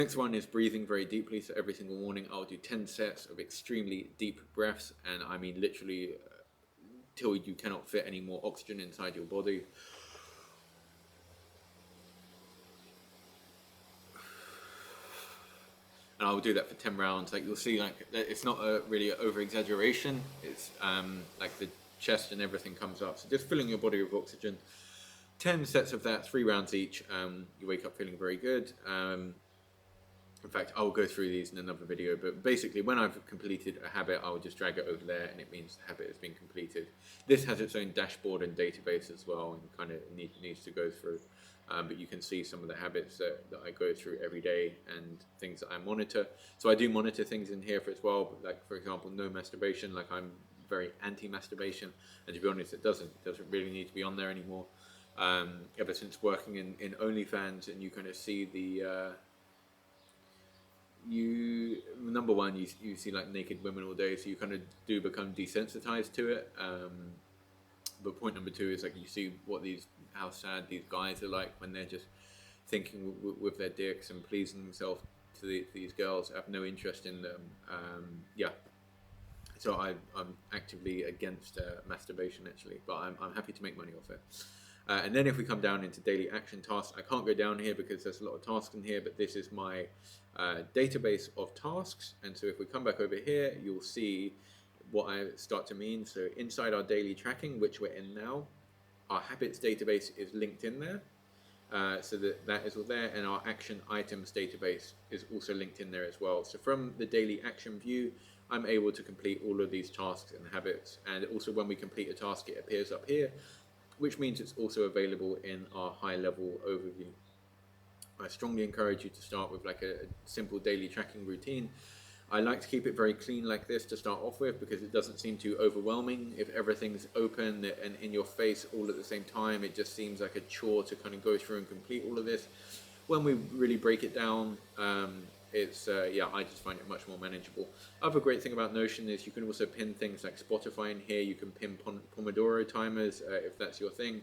Next one is breathing very deeply. So every single morning I'll do 10 sets of extremely deep breaths, and I mean literally till you cannot fit any more oxygen inside your body. And I'll do that for 10 rounds. Like you'll see, like it's not a really over exaggeration. It's like the chest and everything comes up. So just filling your body with oxygen. 10 sets of that, 3 rounds each. You wake up feeling very good. In fact, I'll go through these in another video, but basically when I've completed a habit, I'll just drag it over there and it means the habit has been completed. This has its own dashboard and database as well, and kind of needs to go through. But you can see some of the habits that I go through every day and things that I monitor. So I do monitor things in here for as well, like for example, no masturbation. Like I'm very anti-masturbation, and to be honest, it doesn't really need to be on there anymore. Ever since working in OnlyFans, and you kind of see the you number one, you see like naked women all day, so you kind of do become desensitized to it. But point number two is like you see how sad these guys are like when they're just thinking with their dicks and pleasing themselves to these girls, have no interest in them. Yeah, so I'm actively against masturbation actually, but I'm happy to make money off it. And then if we come down into daily action tasks, I can't go down here because there's a lot of tasks in here, but this is my database of tasks. And so if we come back over here, you'll see what I start to mean. So inside our daily tracking, which we're in now, our habits database is linked in there. So that is all there, and our action items database is also linked in there as well. So from the daily action view, I'm able to complete all of these tasks and habits, and also when we complete a task, it appears up here, which means it's also available in our high level overview. I strongly encourage you to start with like a simple daily tracking routine. I like to keep it very clean like this to start off with because it doesn't seem too overwhelming. If everything's open and in your face all at the same time, it just seems like a chore to kind of go through and complete all of this. When we really break it down, it's yeah, I just find it much more manageable. Other great thing about Notion is you can also pin things like Spotify in here. You can pin Pomodoro timers if that's your thing,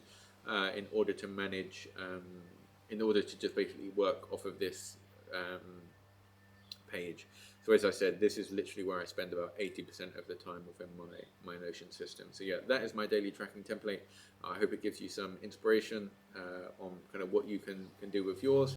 in order to manage, in order to just basically work off of this page. So as I said, this is literally where I spend about 80% of the time within my Notion system. So yeah, that is my daily tracking template. I hope it gives you some inspiration on kind of what you can do with yours.